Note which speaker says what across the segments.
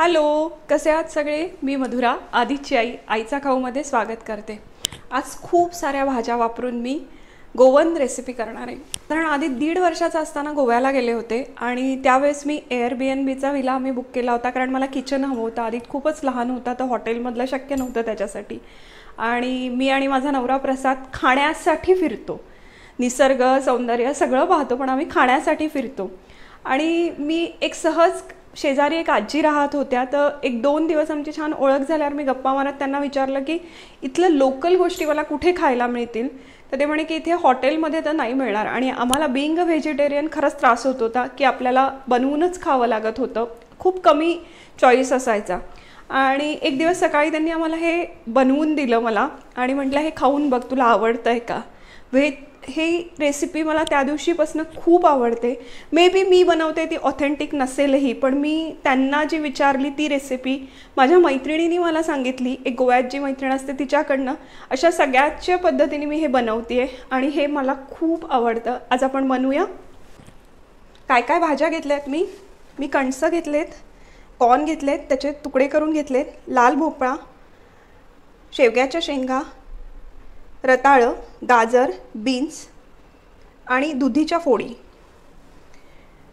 Speaker 1: Hello, कसे आहात सगळे? मी मधुरा, आदिची आई, आईचा खाऊमध्ये स्वागत करते। आज खूप साऱ्या भाज्या वापरून मी गोवन रेसिपी करणार आहे। कारण आधी 1.5 वर्षाचा असताना गोव्याला गेले होते आणि त्यावेळेस मी एअरबीएनबीचा विला आम्ही बुक केला होता, कारण मला किचन हवं होतं। आधी खूपच लहान होता, तर हॉटेलमधलं शक्य नव्हतं त्याच्यासाठी। आणि मी आणि माझा नवरा प्रसाद खाण्यासाठी फिरतो, निसर्ग सौंदर्य सगळं पाहतो, पण आम्ही खाण्यासाठी फिरतो। आणि मी एक सहज शेजारी एक आजी राहत होत्या, तर 1-2 दिवस आमची छान ओळख झाल्यावर मी गप्पा मारत त्यांना विचारलं की इथलं लोकल गोष्टी मला कुठे खायला मिळतील। तर ते म्हणे की इथे हॉटेलमध्ये तर नाही मिळणार। आणि आम्हाला बीइंग अ व्हेजिटेरियन खरंच त्रास होत होता की आपल्याला बनवूनच खावं लागत होतं, खूप कमी चॉईस असायचा। आणि एक दिवस सकाळी त्यांनी आम्हाला हे बनवून दिलं मला आणि म्हटलं हे खाऊन बघ, तुला आवडतंय का? हे रेसिपी मला त्या दिवशीपासून खूप आवडते। मे बी मी बनवते ती ऑथेंटिक नसेलही, पण मी त्यांना जी विचारली ती रेसिपी माझ्या मैत्रिणींनी मला सांगितली, एक गोव्यात जी मैत्रीण असते तिच्याकडनं, अशा सगळ्याच्या पद्धतीने मी हे बनवते आणि हे मला खूप आवडतं। आज आपण बनवूया। काय काय भाज्या घेतल्यात मी कणसं घेतलेत, कॉर्न घेतलेत, त्याचे तुकडे करून घेतलेत, लाल भोपळा, शेवग्याच्या शेंगा, रताळं, गाजर, बीन्स आणि दुधीच्या फोडी।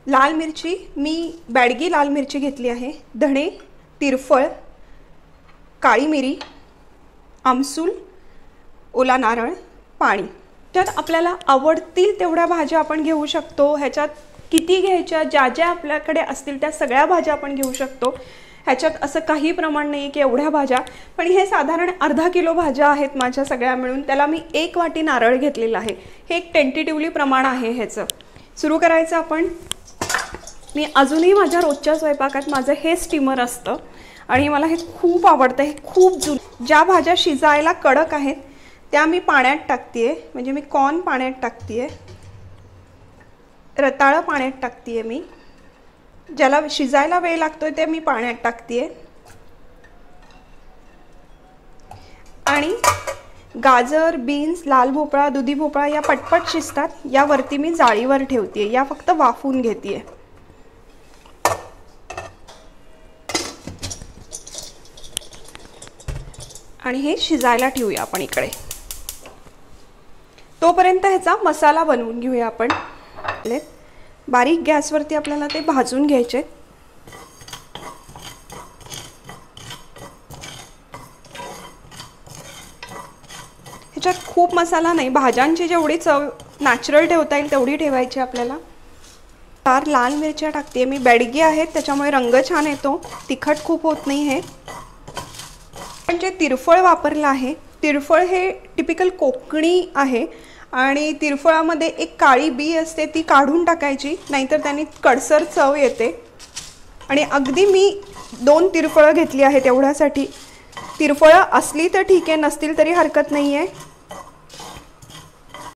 Speaker 1: लाल मिरची मी बॅडगी लाल मिरची घेतली आहे, धणे, तिरफळ, काळी मिरी, आमसूल, ओला नारळ, पाणी। त्यात आपल्याला आवडतील तेवढ्या भाज्या आपण घेऊ शकतो। ह्याच्यात किती घ्यायच्या, ज्या ज्या आपल्याकडे असतील त्या सगळ्या भाज्या आपण घेऊ शकतो। ह्याच्यात असं काही प्रमाण नाही की एवढ्या भाज्या, पण हे साधारण अर्धा किलो भाज्या आहेत माझ्या सगळ्या मिळून। त्याला मी 1 वाटी नारळ घेतलेला आहे। हे एक टेंटेटिव्हली प्रमाण आहे ह्याचं। सुरू करायचं आपण। मी अजूनही माझ्या रोजच्या स्वयंपाकात माझं हे स्टीमर असतं आणि मला हे खूप आवडतं। हे खूप ज्या भाज्या शिजायला कडक आहेत त्या मी पाण्यात टाकते, म्हणजे मी कॉर्न पाण्यात टाकते, रताळं पाण्यात टाकते, मी ज्याला शिजायला वेळ लागतोय ते मी पाण्यात टाकते, आणि गाजर, बीन्स, लाल भोपळा, दुधी भोपळा या पटपट शिजतात, यावरती मी जाळीवर ठेवते, या फक्त वाफवून घेते। आणि हे शिजायला ठेवूया आपण इकडे। तोपर्यंत ह्याचा मसाला बनवून घेऊया आपण। बारीक गॅसवरती आपल्याला ते भाजून घ्यायचे। ह्याच्यात खूप मसाला नाही, भाज्यांची जेवढी चव नॅचरल ठेवता येईल तेवढी ठेवायची आपल्याला। 4 लाल मिरच्या टाकते मी, बेडगी आहेत त्याच्यामुळे रंग छान येतो, तिखट खूप होत नाही। हे पण जे तिरफळ वापरलं आहे, तिरफळ हे टिपिकल कोकणी आहे आणि तिरफळामध्ये एक काळी बी असते, ती काढून टाकायची, नाहीतर त्यांनी कडसर चव येते। आणि अगदी मी 2 तिरफळं घेतली आहेत एवढ्यासाठी। तिरफळं असली तर ठीक आहे, नसतील तरी हरकत नाही आहे।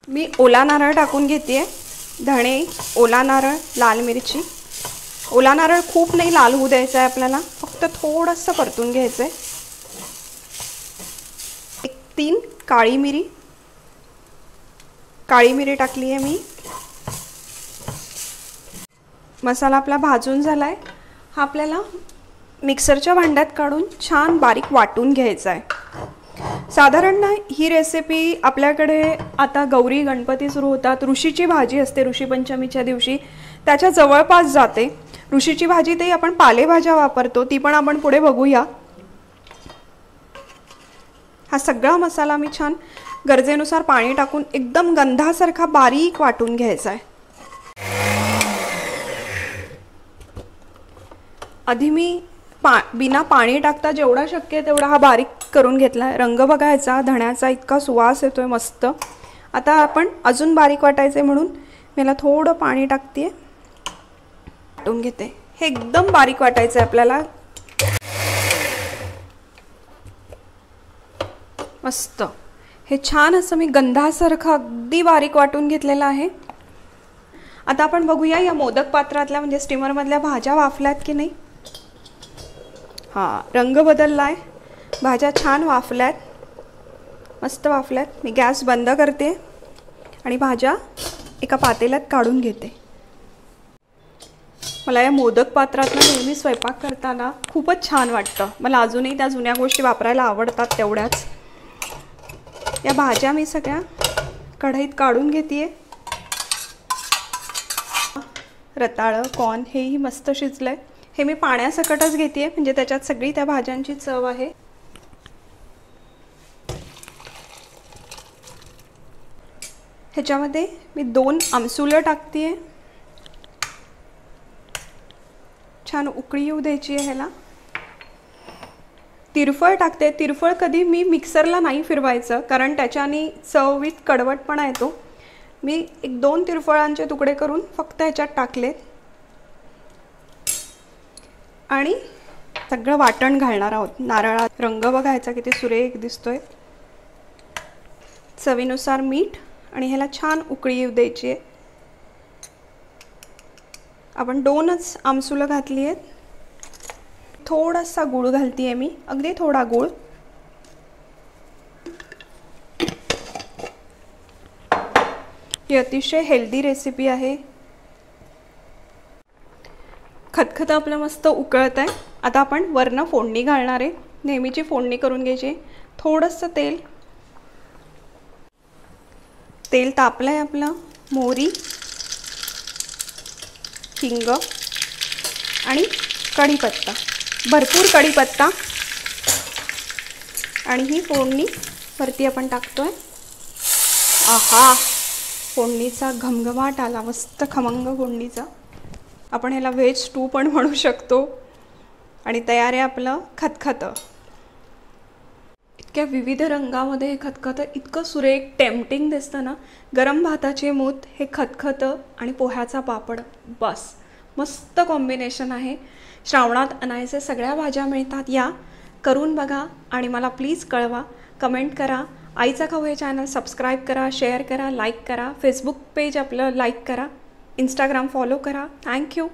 Speaker 1: मी ओला नारळ टाकून घेते, धणे, ओला नारळ, लाल मिरची। ओला नारळ खूप नाही लाल होऊ द्यायचा आहे आपल्याला, फक्त थोडंसं परतून घ्यायचं आहे। 3 काळी मिरी, काळी मिरी टाकली आहे मी। मसाला आपला भाजून झालाय, हा आपल्याला मिक्सरच्या भांड्यात काढून छान बारीक वाटून घ्यायचा आहे। साधारण ना ही रेसिपी आपल्याकडे आता गौरी गणपती सुरू होतात, ऋषीची भाजी असते ऋषीपंचमीच्या दिवशी, त्याच्या जवळपास जाते। ऋषीची भाजी ते आपण पालेभाज्या वापरतो, ती पण आपण पुढे बघूया। हा सगळा मसाला मी छान गरजेनुसार पाणी टाकून एकदम गंधासारखा बारीक वाटून घ्यायचा आहे। आधी मी बिना पाणी टाकता जेवढा शक्य तेवढा हा बारीक करून घेतला आहे। रंग बघायचा, धण्याचा इतका सुवास येतोय मस्त। आता आपण अजून बारीक वाटायचे म्हणून मला थोडं पाणी टाकते, वाटून घेते। हे एकदम बारीक वाटायचं आहे आपल्याला, मस्त। हे छान असं मी गंधासारखं अगदी बारीक वाटून घेतलेलं आहे। आता आपण बघूया या मोदक पात्रातल्या म्हणजे स्टीमरमधल्या भाज्या वाफल्यात की नाही। हां, रंग बदललाय, भाज्या छान वाफल्यात, मस्त वाफल्यात। मी गॅस बंद करते आणि भाज्या एका पातेल्यात काढून घेते। मला या मोदक पात्रातनं नेहमी स्वयंपाक करताना खूपच छान वाटतं. मला अजूनही त्या जुन्या गोष्टी वापरायला आवडतात तेवढ्याच. या भाज्या मी सगळ्या कढईत काढून घेते. रताळं कॉर्न हेही मस्त शिजलंय. हे मी पाण्यासकटच घेते म्हणजे त्याच्यात सगळी त्या भाज्यांची चव आहे. ह्याच्यामध्ये मी 2 आमसुलं टाकते. छान उकळी येऊ द्यायची आहे ह्याला. तिरफळ टाकते. तिरफळ कधी मी मिक्सरला नाही फिरवायचं कारण त्याच्याने चवीत कडवटपणा येतो. मी 1-2 तिरफळांचे तुकडे करून फक्त ह्याच्यात टाकले आणि सगळं वाटण घालणार आहोत. नारळात रंग बघायचा किती सुरेख दिसतोय. चवीनुसार मीठ आणि ह्याला छान उकळी येऊ द्यायची आहे. आपण 2च आमसुलं घातली आहेत. थोडासा गूळ घालते आहे मी, अगदी थोडा गूळ. ही अतिशय हेल्दी रेसिपी आहे. खतखत आपलं मस्त उकळत आहे. आता आपण वरनं फोडणी घालणार आहे. नेहमीची फोडणी करून घ्यायची. थोडंसं तेल तापलंय आपलं. मोहरी, हिंग आणि कढीपत्ता, भरपूर कढीपत्ता. आणि ही फोडणी वरती आपण टाकतोय. आहा, फोडणीचा घमघमाट आला. मस्त खमंग फोडणीचा. आपण ह्याला व्हेज स्टू पण म्हणू शकतो. आणि तयार आहे आपलं खतखतं. इतक्या विविध रंगामध्ये हे खतखतं इतकं सुरेख टेम्पटिंग दिसतं ना. गरम भाताचे मूत, हे खतखतं आणि पोह्याचा पापड, बस मस्त कॉम्बिनेशन आहे. श्रावणात अनायसे सगळ्या भाज्या मिळतात. या करून बघा आणि मला प्लीज कळवा. कमेंट करा. आईचा खाऊ हे चॅनल सबस्क्राईब करा, शेअर करा, लाईक करा. फेसबुक पेज आपलं लाईक करा. इंस्टाग्राम फॉलो करा. थँक्यू.